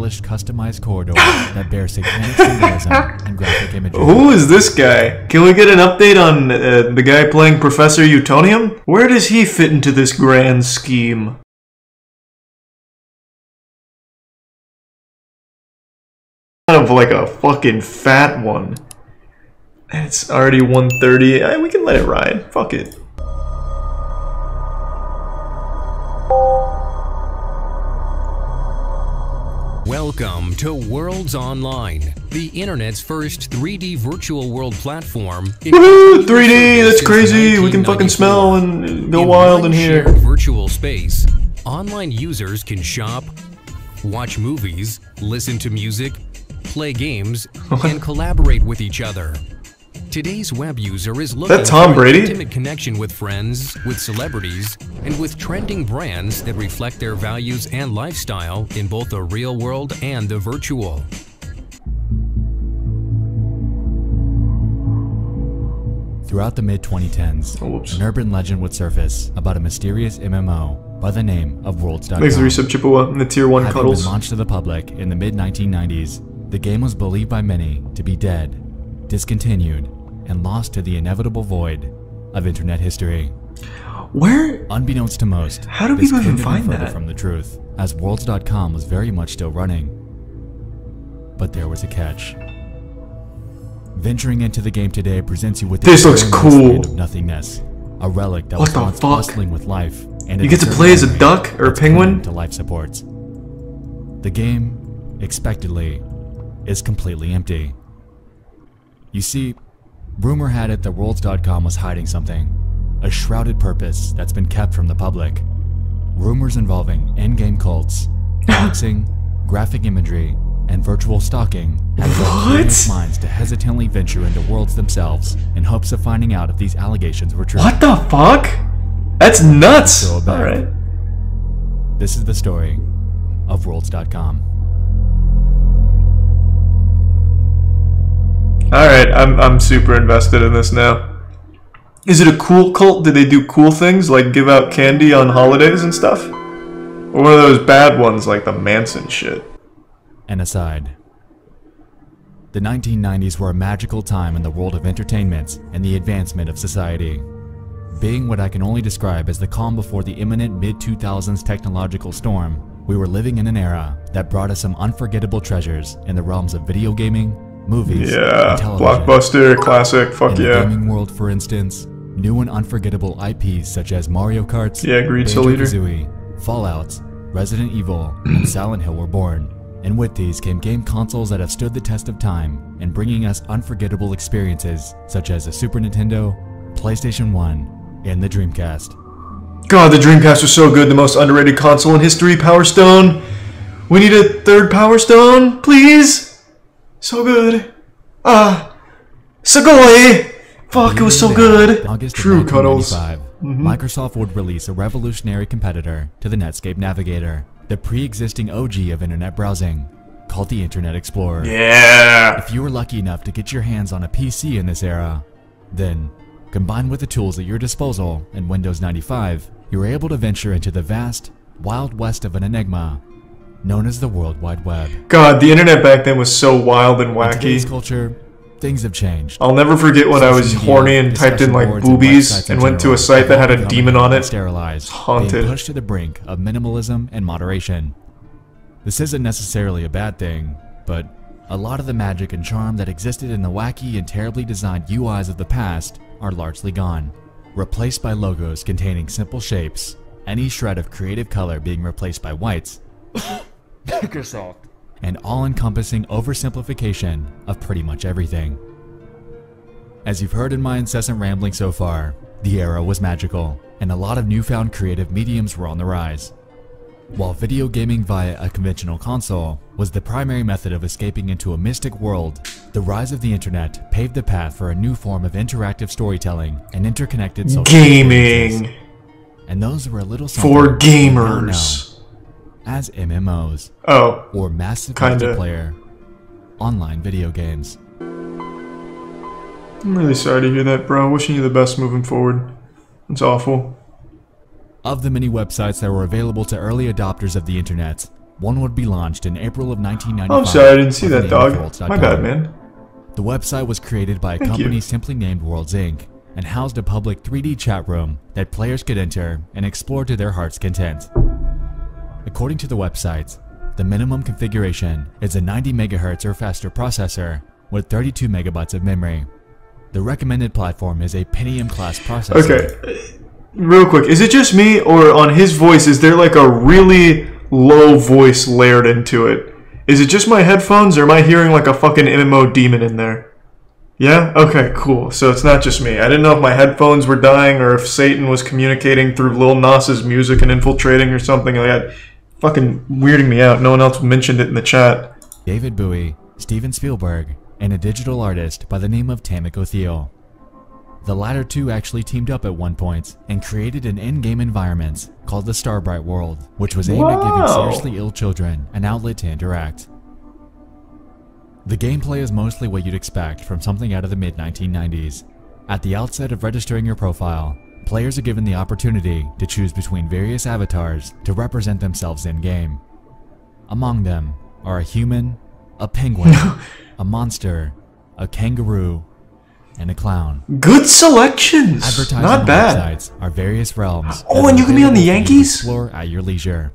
polished, customized corridors that bear satanic symbolism and graphic imagery. Who is this guy? Can we get an update on the guy playing Professor Utonium? Where does he fit into this grand scheme? Kind of like a fucking fat one. It's already 1:30. We can let it ride. Fuck it. Welcome to Worlds Online, the internet's first 3D virtual world platform. Woohoo! 3D, that's crazy. We can fucking smell and go wild in here. Virtual space, online users can shop, watch movies, listen to music, play games, and collaborate with each other. Today's web user is looking for an intimate connection with friends, with celebrities, and with trending brands that reflect their values and lifestyle in both the real world and the virtual. Throughout the mid-2010s, an urban legend would surface about a mysterious MMO by the name of Worlds.com. Thanks to Resub Chippewa and the Tier 1 cuddles. Having been launched to the public in the mid-1990s, the game was believed by many to be dead, discontinued, and lost to the inevitable void of internet history. Where? Unbeknownst to most, how do people even find that? From the truth, as Worlds.com was very much still running. But there was a catch. Venturing into the game today presents you with this looks cool. Of nothingness, a relic that was once bustling with life, and you get to play as a duck or a penguin to life supports. The game, expectedly, is completely empty. You see, rumor had it that Worlds.com was hiding something, a shrouded purpose that's been kept from the public. Rumors involving in-game cults, boxing, graphic imagery, and virtual stalking have led curious minds to hesitantly venture into Worlds themselves in hopes of finding out if these allegations were true. What the fuck? That's nuts! Alright. This is the story of Worlds.com. Alright, I'm super invested in this now. Is it a cool cult? Did they do cool things like give out candy on holidays and stuff? Or one of those bad ones like the Manson shit? An aside. The 1990s were a magical time in the world of entertainment and the advancement of society. Being what I can only describe as the calm before the imminent mid-2000s technological storm, we were living in an era that brought us some unforgettable treasures in the realms of video gaming, movies, and television. Blockbuster, classic, fuck in the gaming world, for instance, new and unforgettable IPs such as Mario Kart, Banjo-Kazooie, Fallout, Resident Evil, and Silent Hill were born. And with these came game consoles that have stood the test of time in bringing us unforgettable experiences such as the Super Nintendo, PlayStation 1, and the Dreamcast. God, the Dreamcast was so good, the most underrated console in history. Power Stone. We need a third Power Stone, please. So good. Sugoi! Fuck, it was so good. True cuddles. Microsoft would release a revolutionary competitor to the Netscape Navigator, the pre-existing OG of internet browsing, called the Internet Explorer. Yeah! If you were lucky enough to get your hands on a PC in this era, then, combined with the tools at your disposal in Windows 95, you were able to venture into the vast, wild west of an enigma, known as the World Wide Web. God, the internet back then was so wild and wacky. In today's culture, things have changed. I'll never forget when I was horny and typed in like boobies and went to a site that had a demon on it. Sterilized, haunted. Being pushed to the brink of minimalism and moderation. This isn't necessarily a bad thing, but a lot of the magic and charm that existed in the wacky and terribly designed UIs of the past are largely gone, replaced by logos containing simple shapes, any shred of creative color being replaced by whites, Microsoft, and all-encompassing oversimplification of pretty much everything. As you've heard in my incessant rambling so far, the era was magical, and a lot of newfound creative mediums were on the rise. While video gaming via a conventional console was the primary method of escaping into a mystic world, the rise of the internet paved the path for a new form of interactive storytelling and interconnected social gaming. And those were a little for gamers. As MMOs, or massive multiplayer online video games. I'm really sorry to hear that, bro. Wishing you the best moving forward. It's awful. Of the many websites that were available to early adopters of the internet, One would be launched in April of 1995. Oh, I'm sorry, I didn't see with the that, name of dog. Worlds.com. My bad, man. The website was created by a Thank company you. simply named Worlds Inc. and housed a public 3D chat room that players could enter and explore to their heart's content. According to the website, the minimum configuration is a 90 MHz or faster processor with 32 MB of memory. The recommended platform is a Pentium class processor. Okay, real quick, is it just me, or on his voice, is there like a really low voice layered into it? Is it just my headphones, or am I hearing like a fucking MMO demon in there? Yeah? Okay, cool. So it's not just me. I didn't know if my headphones were dying, or if Satan was communicating through Lil Nas's music and infiltrating or something like that. Fucking weirding me out. No one else mentioned it in the chat. David Bowie, Steven Spielberg, and a digital artist by the name of Tamiko Thiel. The latter two actually teamed up at one point and created an in-game environment called the Starbright World, which was aimed at giving seriously ill children an outlet to interact. The gameplay is mostly what you'd expect from something out of the mid-1990s. At the outset of registering your profile, players are given the opportunity to choose between various avatars to represent themselves in-game. Among them are a human, a penguin, a monster, a kangaroo, and a clown. Good selections! Advertising Not on bad. websites are various realms. Oh, that and are you can be on the available for you to Yankees? Explore at your leisure.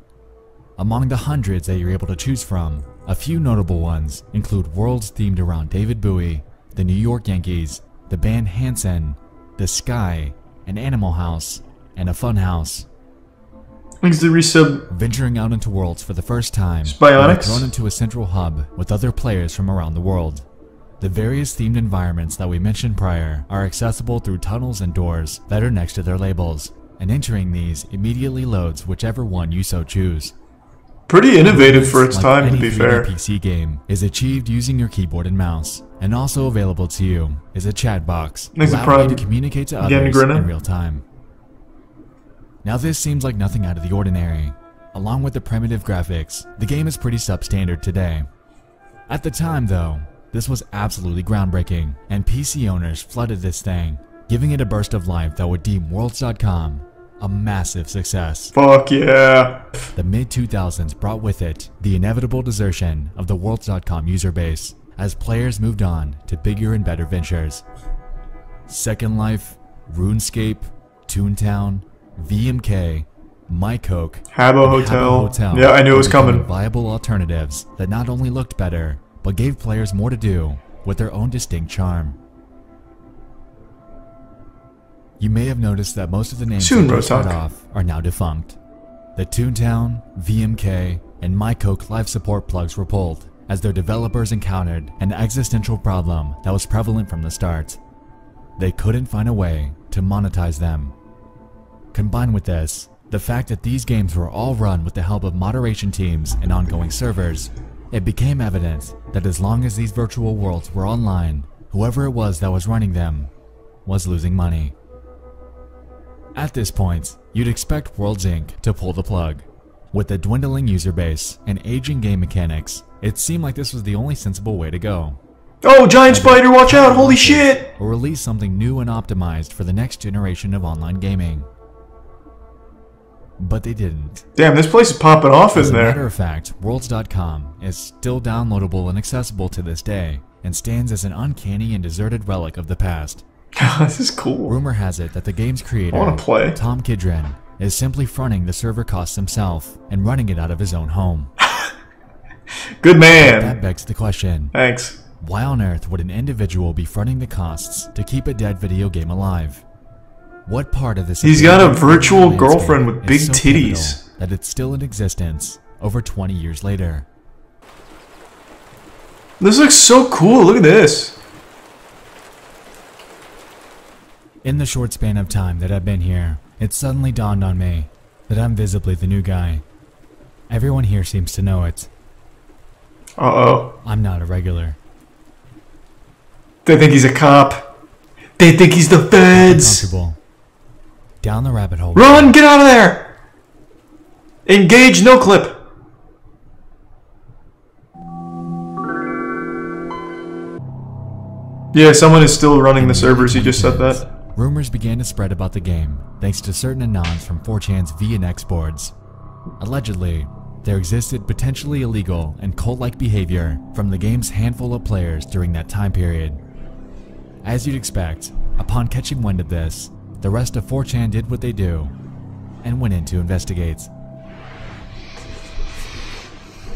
Among the hundreds that you're able to choose from, a few notable ones include worlds themed around David Bowie, the New York Yankees, the band Hanson, the Sky, an Animal House, and a Fun House. Thanks to resub. Venturing out into worlds for the first time, Spionix? you're thrown into a central hub with other players from around the world. The various themed environments that we mentioned prior are accessible through tunnels and doors that are next to their labels, and entering these immediately loads whichever one you so choose. Pretty innovative for its Like time, to any be 3D fair. PC game is achieved using your keyboard and mouse, and also available to you is a chat box, Thanks, allowing Prime. you to communicate to Again, others Grinna. in real time. Now this seems like nothing out of the ordinary. Along with the primitive graphics, the game is pretty substandard today. At the time though, this was absolutely groundbreaking, and PC owners flooded this thing, giving it a burst of life that would deem Worlds.com a massive success. Fuck yeah. The mid-2000s brought with it the inevitable desertion of the Worlds.com user base as players moved on to bigger and better ventures. Second Life, RuneScape, Toontown, VMK, MyCoke, Habbo and Hotel. Habbo Hotel Yeah, I knew it was were becoming coming. viable alternatives that not only looked better, but gave players more to do with their own distinct charm. You may have noticed that most of the names Soon, that just read Rotok. off are now defunct. The Toontown, VMK, and MyCoke live support plugs were pulled as their developers encountered an existential problem that was prevalent from the start. They couldn't find a way to monetize them. Combined with this, the fact that these games were all run with the help of moderation teams and ongoing servers, it became evident that as long as these virtual worlds were online, whoever it was that was running them was losing money. At this point, you'd expect Worlds Inc. to pull the plug. With a dwindling user base and aging game mechanics, it seemed like this was the only sensible way to go. Oh, giant spider, watch out, holy shit! Or release something new and optimized for the next generation of online gaming. But they didn't. Damn, this place is popping off As in a matter there. of fact, Worlds.com is still downloadable and accessible to this day, and stands as an uncanny and deserted relic of the past. This is cool. Rumor has it that the game's creator, I wanna play. Tom Kidron, is simply fronting the server costs himself and running it out of his own home. Good That man. begs the question, Thanks. why on earth would an individual be fronting the costs to keep a dead video game alive? What part of this He's got a abandoned virtual landscape girlfriend with is big so titties. pivotal that it's still in existence over 20 years later? This looks so cool, look at this. In the short span of time that I've been here, it suddenly dawned on me that I'm visibly the new guy. Everyone here seems to know it. Uh-oh. I'm not a regular. They think he's a cop. They think he's the feds. Uncomfortable. Down the rabbit hole. Run, get out of there! Engage, no clip. Yeah, someone is still running the servers, he just said that. Rumors began to spread about the game, thanks to certain anons from 4chan's V and X boards. Allegedly, there existed potentially illegal and cult-like behavior from the game's handful of players during that time period. As you'd expect, upon catching wind of this, the rest of 4chan did what they do and went in to investigate.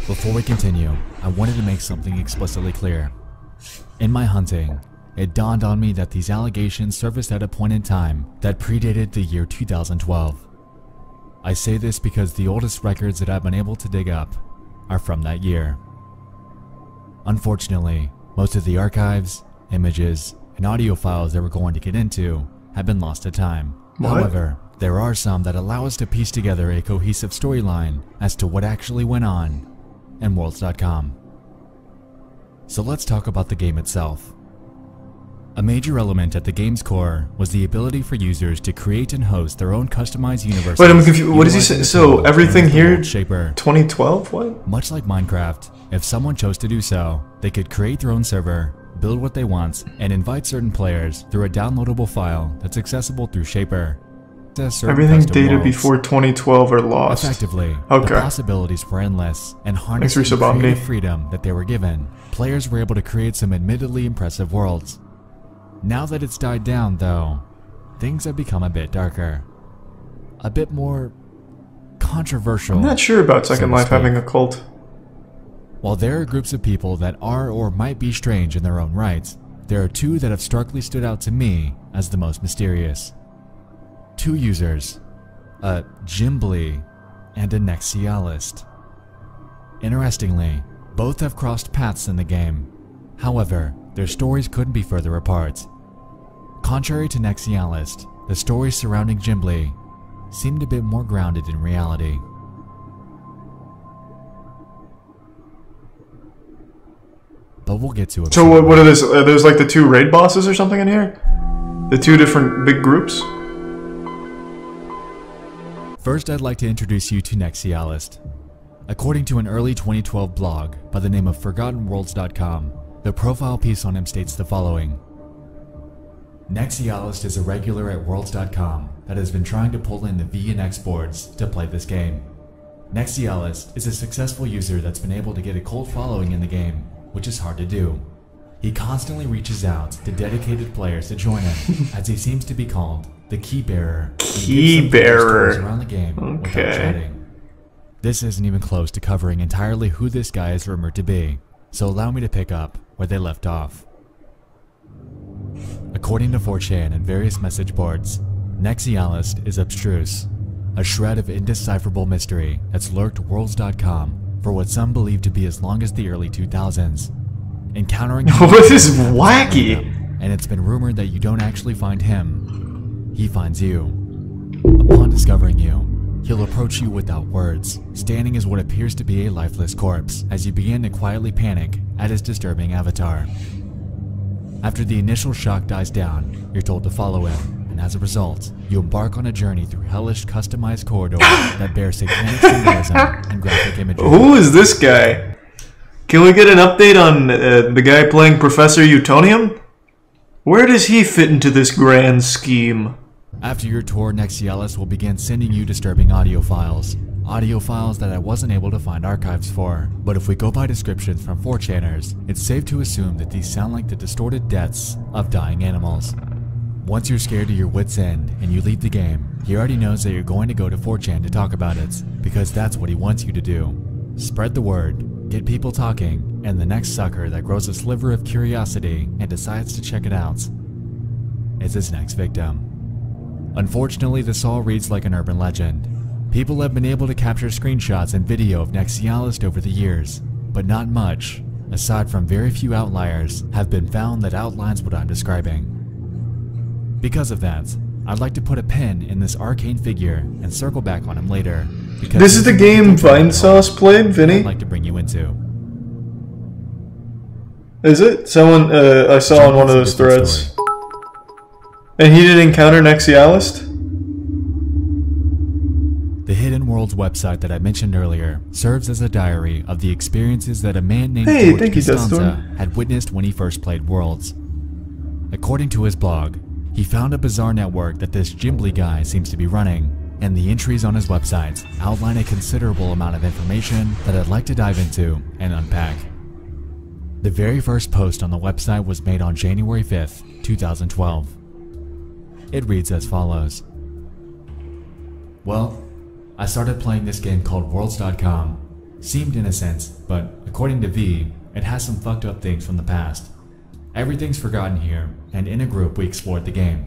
Before we continue, I wanted to make something explicitly clear. In my hunting, it dawned on me that these allegations surfaced at a point in time that predated the year 2012. I say this because the oldest records that I've been able to dig up are from that year. Unfortunately, most of the archives, images, and audio files that we're going to get into have been lost to time. What? However, there are some that allow us to piece together a cohesive storyline as to what actually went on in Worlds.com. So let's talk about the game itself. A major element at the game's core was the ability for users to create and host their own customized universes. Wait, I'm confused. What does he say? So everything here, Shaper. 2012? What? Much like Minecraft, if someone chose to do so, they could create their own server, build what they want, and invite certain players through a downloadable file that's accessible through Shaper. Everything dated before 2012 are lost. Effectively, okay. The possibilities were endless, and harnessing the creative freedom that they were given, players were able to create some admittedly impressive worlds. Now that it's died down, though, things have become a bit darker. A bit more controversial. I'm not sure about Second Life having a cult. While there are groups of people that are or might be strange in their own right, there are two that have starkly stood out to me as the most mysterious. Two users, a Gimbly and a Nexialist. Interestingly, both have crossed paths in the game. However, their stories couldn't be further apart. Contrary to Nexialist, the stories surrounding Gimbly seemed a bit more grounded in reality. But we'll get to it. So what are this? There's like the two raid bosses or something in here? The two different big groups? First, I'd like to introduce you to Nexialist. According to an early 2012 blog by the name of ForgottenWorlds.com, the profile piece on him states the following. Nexialist is a regular at Worlds.com that has been trying to pull in the V and X boards to play this game. Nexialist is a successful user that's been able to get a cult following in the game, which is hard to do. He constantly reaches out to dedicated players to join him, as he seems to be called the Key Bearer. Key Bearer. Around the game without chatting. This isn't even close to covering entirely who this guy is rumored to be, so allow me to pick up where they left off. According to 4chan and various message boards, Nexialist is abstruse, a shred of indecipherable mystery that's lurked Worlds.com for what some believe to be as long as the early 2000s. Encountering him what is wacky? And it's been rumored that you don't actually find him, he finds you. Upon discovering you, he'll approach you without words, standing as what appears to be a lifeless corpse as you begin to quietly panic at his disturbing avatar. After the initial shock dies down, you're told to follow him, and as a result, you embark on a journey through hellish customized corridors that bear satanic symbolism and graphic imagery. Who is this guy? Can we get an update on the guy playing Professor Utonium? Where does he fit into this grand scheme? After your tour, Nexialist will begin sending you disturbing audio files that I wasn't able to find archives for. But if we go by descriptions from 4chaners, it's safe to assume that these sound like the distorted deaths of dying animals. Once you're scared to your wits' end and you leave the game, he already knows that you're going to go to 4chan to talk about it, because that's what he wants you to do. Spread the word, get people talking, and the next sucker that grows a sliver of curiosity and decides to check it out is his next victim. Unfortunately, this all reads like an urban legend. People have been able to capture screenshots and video of Nexialist over the years, but not much, aside from very few outliers, have been found that outlines what I'm describing. Because of that, I'd like to put a pin in this arcane figure and circle back on him later. Because this is the game Vinesauce played, Vinny? I'd like to bring you into. Is it? Someone I saw on one of those threads. And he didn't encounter Nexialist? The Hidden Worlds website that I mentioned earlier serves as a diary of the experiences that a man named George Costanza had witnessed when he first played Worlds. According to his blog, he found a bizarre network that this Gimbly guy seems to be running, and the entries on his website outline a considerable amount of information that I'd like to dive into and unpack. The very first post on the website was made on January 5th, 2012. It reads as follows. Well, I started playing this game called Worlds.com. Seemed innocent, but according to V, it has some fucked up things from the past. Everything's forgotten here, and in a group we explored the game.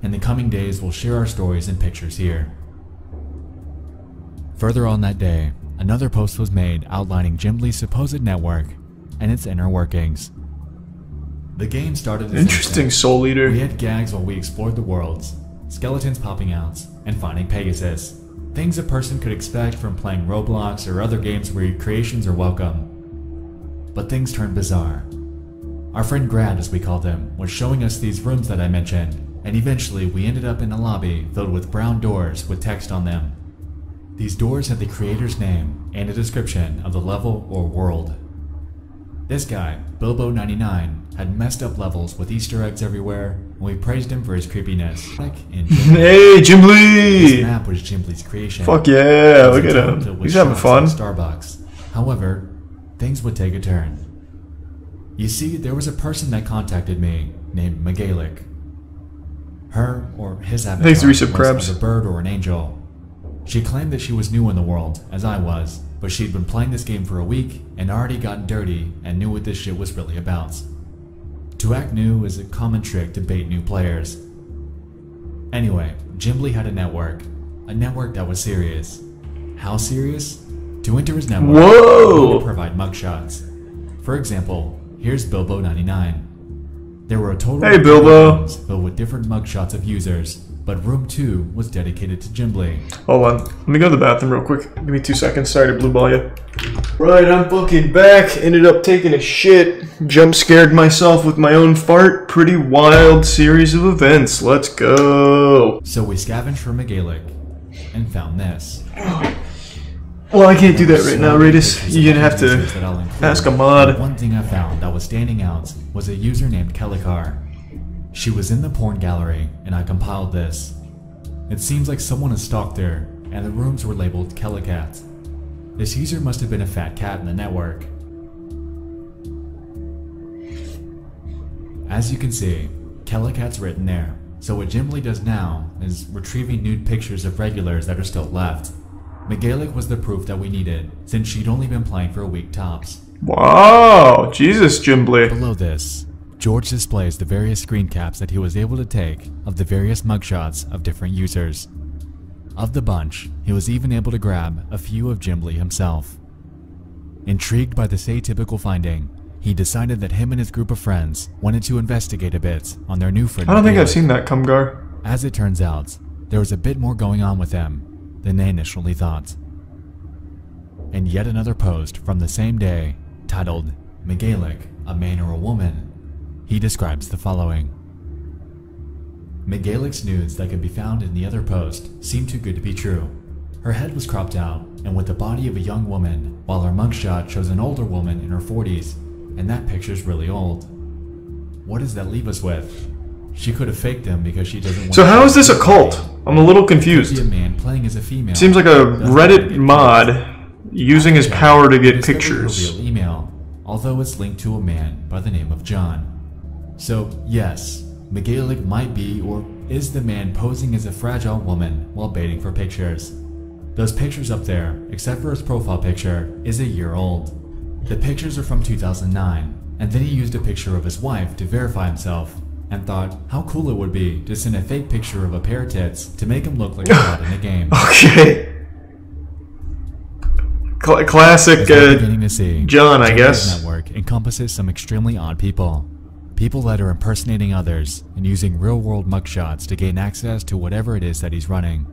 In the coming days we'll share our stories and pictures here. Further on that day, another post was made outlining Gimbli's supposed network and its inner workings. The game started as Interesting, Soul Eater. We had gags while we explored the worlds, skeletons popping out, and finding Pegasus. Things a person could expect from playing Roblox or other games where your creations are welcome. But things turned bizarre. Our friend Grad, as we called him, was showing us these rooms that I mentioned, and eventually we ended up in a lobby filled with brown doors with text on them. These doors had the creator's name and a description of the level or world. This guy, Bilbo99, had messed up levels with Easter eggs everywhere, and we praised him for his creepiness. Hey, Gimbly! This map was Gimbli's creation. Fuck yeah, look at him. He's having fun. Starbucks. However, things would take a turn. You see, there was a person that contacted me named Megalik. Her or his avatar Thanks, Recep was a bird or an angel. She claimed that she was new in the world, as I was, but she'd been playing this game for a week and already gotten dirty and knew what this shit was really about. To act new is a common trick to bait new players. Anyway, Gimbly had a network that was serious. How serious? To enter his network, Whoa! he would provide mugshots. For example, here's Bilbo99. There were a total Hey, of Bilbo. rooms filled with different mugshots of users, but room 2 was dedicated to Gimbly. Hold on. Let me go to the bathroom real quick. Give me 2 seconds. Sorry to blue ball you. Right, I'm fucking back. Ended up taking a shit. Jump scared myself with my own fart. Pretty wild series of events. Let's go. So we scavenged for Megalik and found this. Well, I can't do that right now, Radis. You're gonna have to ask a mod. One thing I found that was standing out was a user named Kelikar. She was in the porn gallery, and I compiled this. It seems like someone has stalked her, and the rooms were labeled Kelicat. This user must have been a fat cat in the network. As you can see, Kelikat's written there, so what Gimbly does now is retrieving nude pictures of regulars that are still left. Megalik was the proof that we needed, since she'd only been playing for a week tops. Wow, Jesus, Gimbly. Below this, George displays the various screen caps that he was able to take of the various mugshots of different users. Of the bunch, he was even able to grab a few of Gimbly himself. Intrigued by this atypical finding, he decided that him and his group of friends wanted to investigate a bit on their new friend. I don't think I've seen that, Kumgar. As it turns out, there was a bit more going on with him than they initially thought. And yet another post from the same day, titled, Megalik, a man or a woman, he describes the following. Megalik's nudes that could be found in the other post seemed too good to be true. Her head was cropped out and with the body of a young woman, while her mugshot shows an older woman in her 40s, and that picture's really old. What does that leave us with? She could have faked them because she doesn't want. So how is this a cult? I'm a little confused. A man playing as a female. Seems like a Reddit mod using his power to get pictures. Real email, although it's linked to a man by the name of John. So yes, Megalik might be or is the man posing as a fragile woman while baiting for pictures. Those pictures up there, except for his profile picture, is a year old. The pictures are from 2009, and then he used a picture of his wife to verify himself, and thought how cool it would be to send a fake picture of a pair of tits to make him look like a god in the game. Okay. Classic John, I guess. This network encompasses some extremely odd people. People that are impersonating others and using real-world mugshots to gain access to whatever it is that he's running.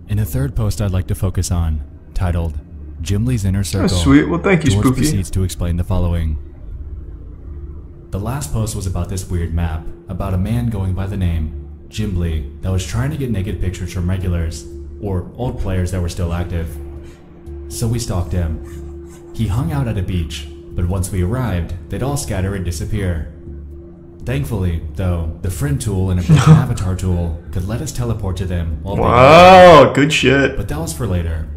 In a third post I'd like to focus on, titled, Gimbly's Inner Circle, oh, sweet. Well, thank you, George Spooky. proceeds to explain the following. The last post was about this weird map, about a man going by the name Gimbly that was trying to get naked pictures from regulars, or old players that were still active. So we stalked him. He hung out at a beach, but once we arrived, they'd all scatter and disappear. Thankfully, though, the friend tool and a built-in avatar tool could let us teleport to them while they Wow, good shit. but that was for later.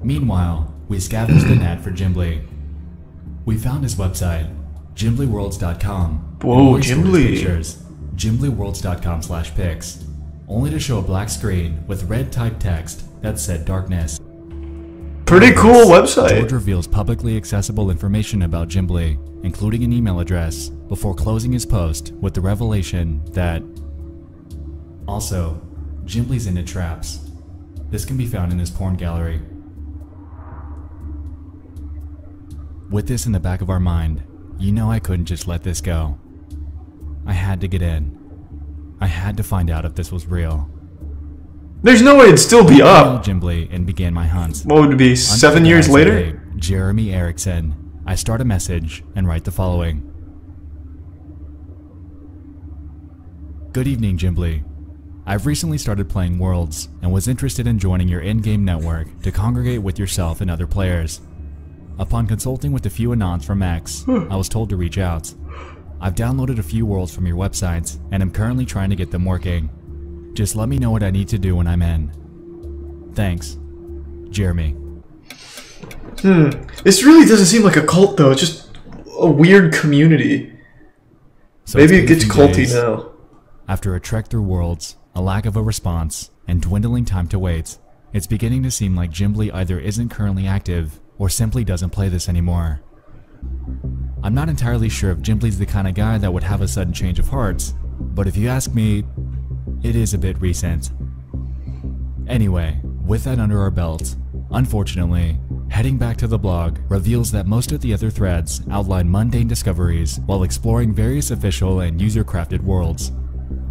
Meanwhile, we scavenged the net for Jimbly. We found his website, jimblyworlds.com. Whoa, Jimbly. jimblyworlds.com/pics, only to show a black screen with red typed text that said darkness. Pretty cool George website. reveals publicly accessible information about Jimbly, including an email address, before closing his post with the revelation that also, Jimbly's into traps. This can be found in his porn gallery. With this in the back of our mind, you know I couldn't just let this go. I had to get in. I had to find out if this was real. There's no way it'd still be I up. emailed Jimbly and began my hunt. What would it be, 7 Under the years guise of later? a Jeremy Erickson, I start a message and write the following. Good evening, Jimbly. I've recently started playing Worlds and was interested in joining your in-game network to congregate with yourself and other players. Upon consulting with a few anons from X, I was told to reach out. I've downloaded a few worlds from your website and am currently trying to get them working. Just let me know what I need to do when I'm in. Thanks, Jeremy. This really doesn't seem like a cult though, it's just a weird community. So Maybe it's it been a gets few culty days. now. After a trek through worlds, a lack of a response, and dwindling time to wait, it's beginning to seem like Jimbly either isn't currently active or simply doesn't play this anymore. I'm not entirely sure if Jimbly's the kind of guy that would have a sudden change of heart, but if you ask me, it is a bit recent. Anyway, with that under our belt, unfortunately, heading back to the blog reveals that most of the other threads outline mundane discoveries while exploring various official and user-crafted worlds.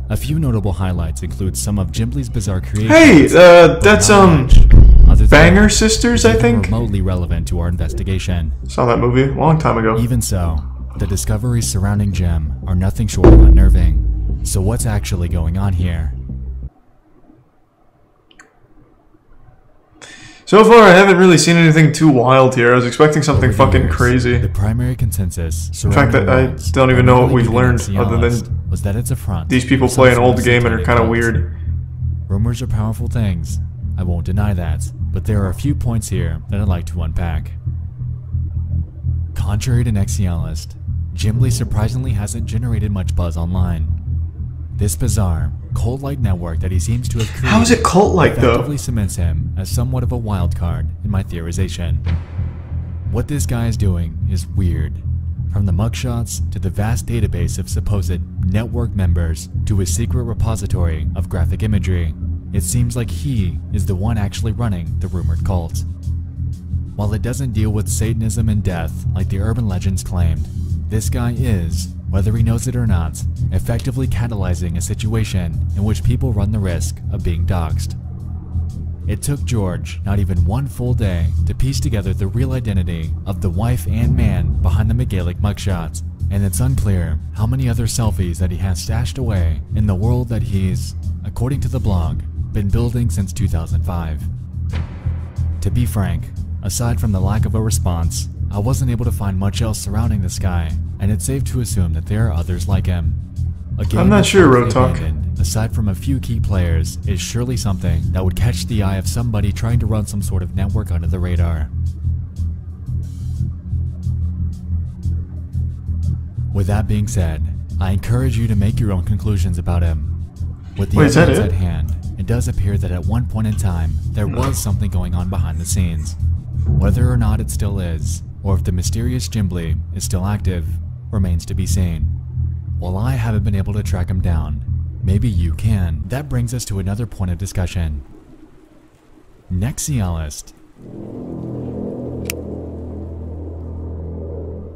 A few notable highlights include some of Jimbly's bizarre creations. Hey, but that's not much, other than Banger that, Sisters, I even think? remotely relevant to our investigation. Saw that movie a long time ago. Even so, the discoveries surrounding Jim are nothing short of unnerving. So what's actually going on here? So far, I haven't really seen anything too wild here. I was expecting something Over the fucking years, crazy. The primary consensus In fact, surrounding I Worlds, don't even know what primarily we've learned beginning other Cialis, than was that it's a front. these people for some play an sort old of game and are satanic kind of cult. weird. Rumors are powerful things. I won't deny that, but there are a few points here that I'd like to unpack. Contrary to Nexialist, Jimbly surprisingly hasn't generated much buzz online. This bizarre, cult-like network that he seems to have created How is it cult-like though? effectively cements him as somewhat of a wild card in my theorization. What this guy is doing is weird. From the mugshots to the vast database of supposed network members to his secret repository of graphic imagery, it seems like he is the one actually running the rumored cult. While it doesn't deal with Satanism and death like the urban legends claimed, this guy is, whether he knows it or not, effectively catalyzing a situation in which people run the risk of being doxxed. It took George not even one full day to piece together the real identity of the wife and man behind the McGalick mugshots, and it's unclear how many other selfies that he has stashed away in the world that he's, according to the blog, been building since 2005. To be frank, aside from the lack of a response, I wasn't able to find much else surrounding this guy, and it's safe to assume that there are others like him. A game I'm not that's sure, largely Roadtalk. abandoned, aside from a few key players, is surely something that would catch the eye of somebody trying to run some sort of network under the radar. With that being said, I encourage you to make your own conclusions about him. With the Wait, is that evidence it? at hand, it does appear that at one point in time, there was something going on behind the scenes. Whether or not it still is, or if the mysterious Jimbly is still active, remains to be seen. While I haven't been able to track him down, maybe you can. That brings us to another point of discussion. Nexialist.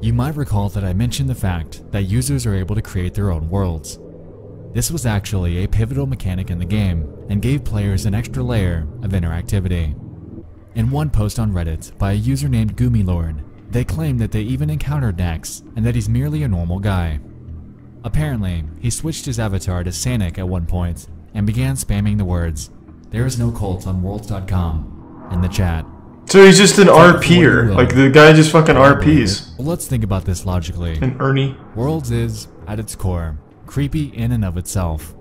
You might recall that I mentioned the fact that users are able to create their own worlds. This was actually a pivotal mechanic in the game and gave players an extra layer of interactivity. In one post on Reddit by a user named Goomilord, they claimed that they even encountered Nex and that he's merely a normal guy. Apparently, he switched his avatar to Sanic at one point and began spamming the words, "There is no cult on worlds.com" in the chat. So he's just an Take it for what RPer. you will. Like the guy just fucking RPs. Well, let's think about this logically. And Ernie. Worlds is, at its core, creepy in and of itself.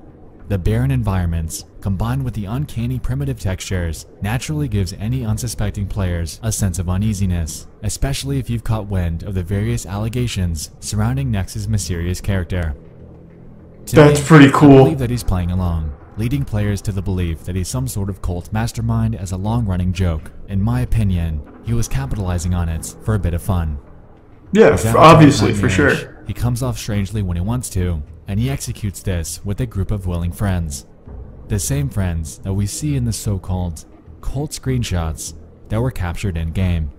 The barren environments, combined with the uncanny primitive textures, naturally gives any unsuspecting players a sense of uneasiness, especially if you've caught wind of the various allegations surrounding Nex's mysterious character. That's pretty cool. I believe that he's playing along, leading players to the belief that he's some sort of cult mastermind as a long-running joke. In my opinion, he was capitalizing on it for a bit of fun. Yeah, obviously, for sure. He comes off strangely when he wants to, and he executes this with a group of willing friends. The same friends that we see in the so-called cult screenshots that were captured in-game.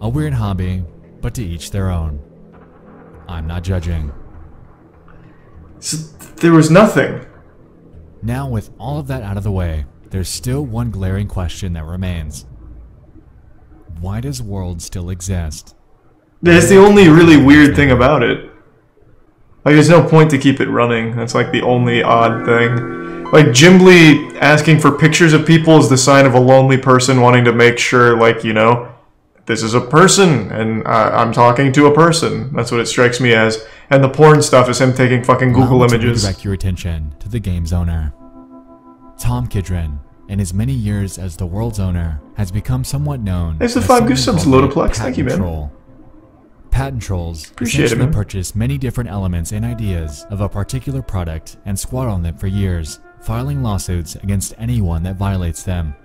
A weird hobby, but to each their own. I'm not judging. So there was nothing. Now, with all of that out of the way, there's still one glaring question that remains. Why does World still exist? That's the only really weird thing about it. Like, there's no point to keep it running. That's like the only odd thing. Like, Jimbly asking for pictures of people is the sign of a lonely person wanting to make sure, like, you know, this is a person, and I'm talking to a person. That's what it strikes me as. And the porn stuff is him taking fucking Google images. Direct your attention to the game's owner. Tom Kidron, in his many years as the world's owner, has become somewhat known. There's the 5 goose subs, Lotoplex. Thank you, man. Troll. Patent trolls essentially purchase many different elements and ideas of a particular product and squat on them for years, filing lawsuits against anyone that violates them.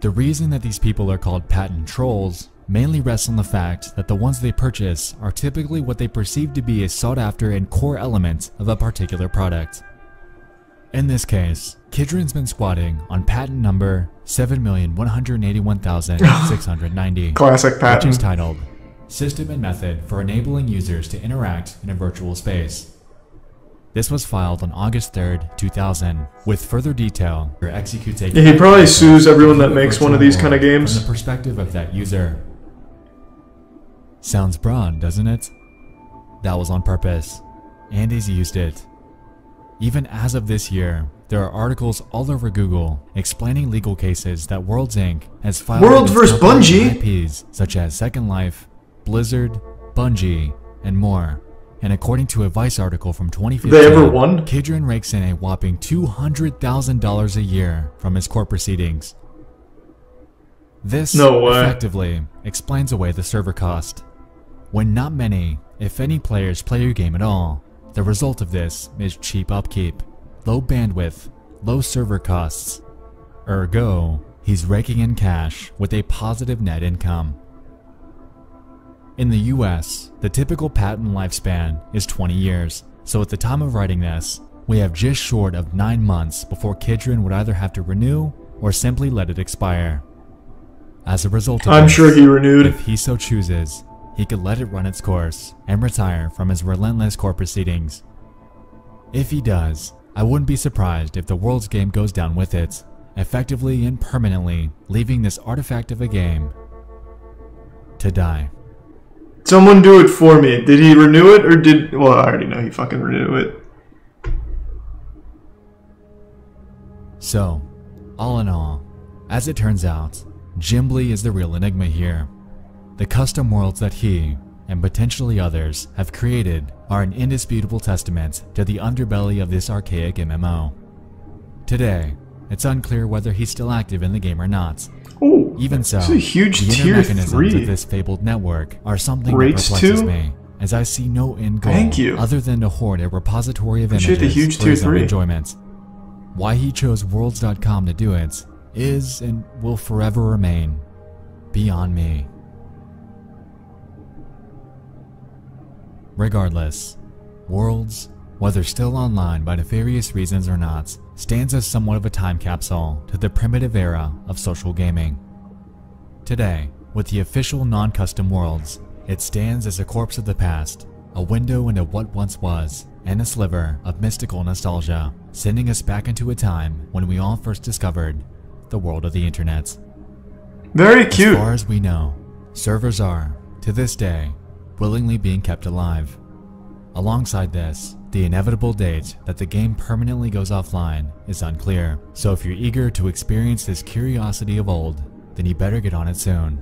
The reason that these people are called patent trolls mainly rests on the fact that the ones they purchase are typically what they perceive to be a sought-after and core element of a particular product. In this case, Kidron's been squatting on patent number 7,181,690, classic patent, which is titled System and Method for Enabling Users to Interact in a Virtual Space. This was filed on August 3rd, 2000, with further detail for executes a... Yeah, he probably sues everyone that makes one of these kind of games. From the perspective of that user. Sounds broad, doesn't it? That was on purpose, and he's used it. Even as of this year, there are articles all over Google explaining legal cases that Worlds Inc. has filed Worlds vs. Bungie IPs such as Second Life, Blizzard, Bungie, and more. And according to a Vice article from 2015, they ever won? Kidron rakes in a whopping $200,000 a year from his court proceedings. This effectively explains away the server cost. When not many, if any players play your game at all, the result of this is cheap upkeep, low bandwidth, low server costs. Ergo, he's raking in cash with a positive net income. In the US, the typical patent lifespan is 20 years, so at the time of writing this, we have just short of 9 months before Kidron would either have to renew or simply let it expire. As a result of I'm sure he renewed. If he so chooses, he could let it run its course and retire from his relentless court proceedings. If he does, I wouldn't be surprised if the World's game goes down with it, effectively and permanently leaving this artifact of a game to die. Someone do it for me. Did he renew it or did... Well, I already know he fucking renewed it. So, all in all, as it turns out, Jimbly is the real enigma here. The custom worlds that he, and potentially others, have created are an indisputable testament to the underbelly of this archaic MMO. Today, it's unclear whether he's still active in the game or not. Ooh, even so, a huge the tier inner mechanisms 3 of this fabled network are something Rates that perplexes 2? me, as I see no end goal Thank you. other than to hoard a repository of Appreciate images the huge for tier his own 3. enjoyment. Why he chose Worlds.com to do it is and will forever remain beyond me. Regardless, Worlds, whether still online by nefarious reasons or not, stands as somewhat of a time capsule to the primitive era of social gaming. Today, with the official non-custom Worlds, it stands as a corpse of the past, a window into what once was, and a sliver of mystical nostalgia, sending us back into a time when we all first discovered the world of the internet. Very cute. As far as we know, servers are, to this day, willingly being kept alive. Alongside this, the inevitable date that the game permanently goes offline is unclear, so if you're eager to experience this curiosity of old, then you better get on it soon.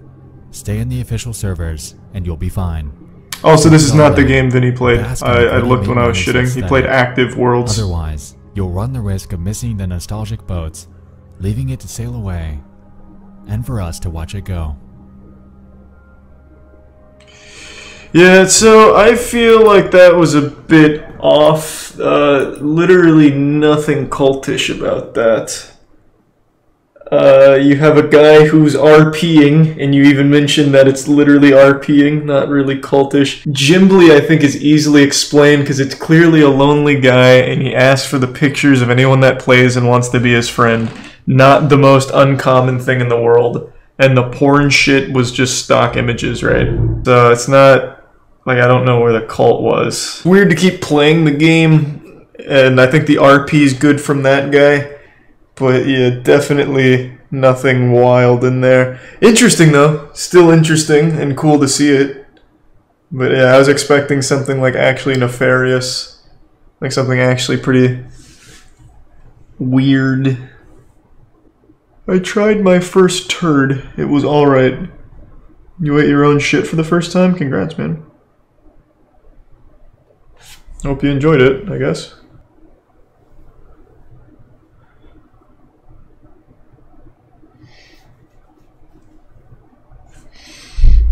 Stay in the official servers and you'll be fine. Also, this is not the Although, game Vinny played. vast I majority looked when I was may shitting. He aesthetic. played Active Worlds. Otherwise, you'll run the risk of missing the nostalgic boats, leaving it to sail away, and for us to watch it go. Yeah, so I feel like that was a bit off. Literally nothing cultish about that. You have a guy who's RPing, and you even mentioned that it's literally RPing, not really cultish. Jimbly, I think, is easily explained because it's clearly a lonely guy, and he asks for the pictures of anyone that plays and wants to be his friend. Not the most uncommon thing in the world. And the porn shit was just stock images, right? So it's not... Like, I don't know where the cult was. Weird to keep playing the game, and I think the RP is good from that guy. But yeah, definitely nothing wild in there. Interesting though, still interesting and cool to see it. But yeah, I was expecting something like actually nefarious. Like something actually pretty weird. I tried my first turd. It was alright. You ate your own shit for the first time? Congrats, man. Hope you enjoyed it, I guess.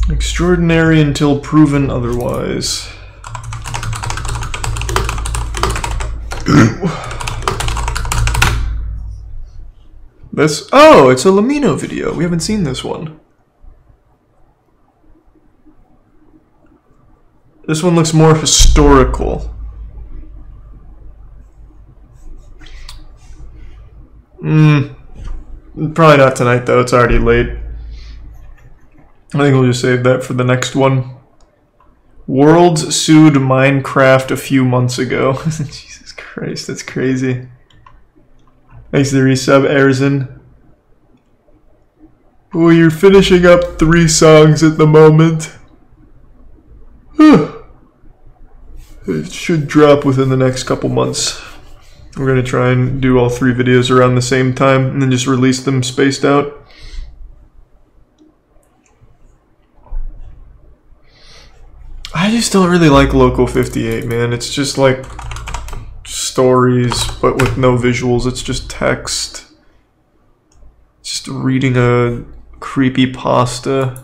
Extraordinary until proven otherwise. This... Oh, it's a Lamino video. We haven't seen this one. This one looks more historical. Probably not tonight though, it's already late. I think we'll just save that for the next one. Worlds sued Minecraft a few months ago. Jesus Christ, that's crazy. Thanks to the resub, Erzin. Oh, you're finishing up 3 songs at the moment. It should drop within the next couple months. We're going to try and do all 3 videos around the same time and then just release them spaced out. I just don't really like Local 58, man. It's just like stories, but with no visuals. It's just text. Just reading a creepy pasta.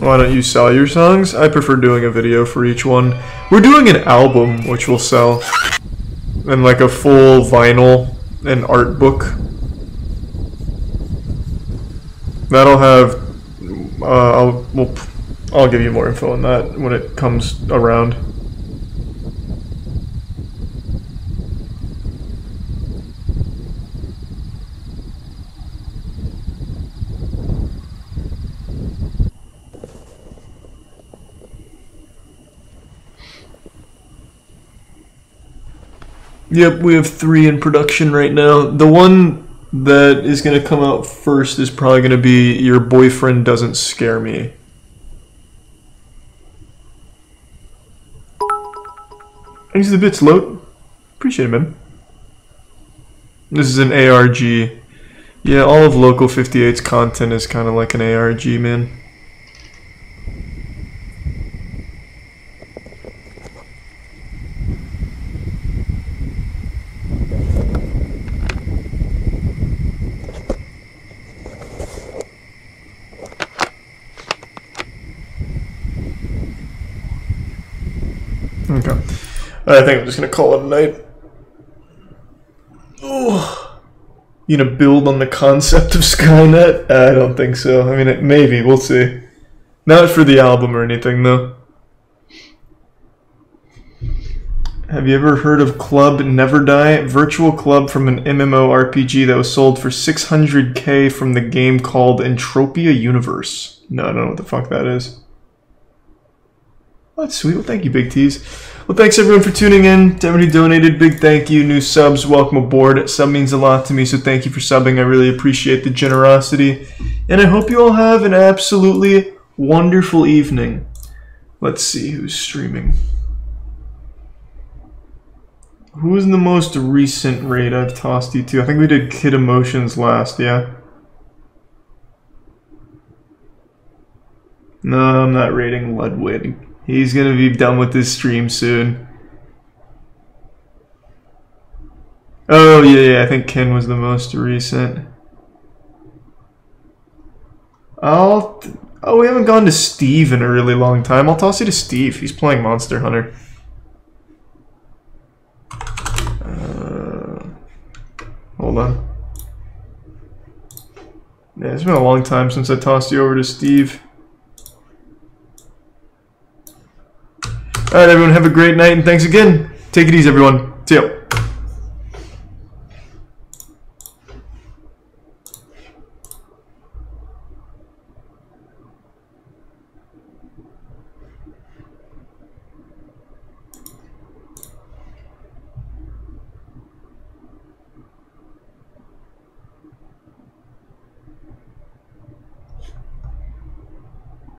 Why don't you sell your songs? I prefer doing a video for each one. We're doing an album, which will sell. And like a full vinyl and art book. That'll have... I'll give you more info on that when it comes around. Yep, we have 3 in production right now. The one that is going to come out first is probably going to be Your Boyfriend Doesn't Scare Me. Thanks for the bits, Loat. Appreciate it, man. This is an ARG. Yeah, all of Local 58's content is kind of like an ARG, man. Okay. I think I'm just gonna call it a night. Oh, you gonna build on the concept of Skynet? I don't think so. I mean, maybe, we'll see. Not for the album or anything, though. Have you ever heard of Club Never Die? Virtual club from an MMORPG that was sold for $600K from the game called Entropia Universe. No, I don't know what the fuck that is. Oh, that's sweet. Well, thank you, Big T's. Well, thanks everyone for tuning in. To everyone who donated, big thank you. New subs, welcome aboard. Sub means a lot to me, so thank you for subbing. I really appreciate the generosity. And I hope you all have an absolutely wonderful evening. Let's see who's streaming. Who was the most recent raid I've tossed you to? I think we did Kid Emotions last, yeah? No, I'm not raiding Ludwig. He's gonna be done with this stream soon. Oh, yeah, I think Ken was the most recent. Oh, we haven't gone to Steve in a really long time. I'll toss you to Steve. He's playing Monster Hunter. Hold on. Yeah, it's been a long time since I tossed you over to Steve. Alright, everyone, have a great night, and thanks again. Take it easy, everyone. See ya.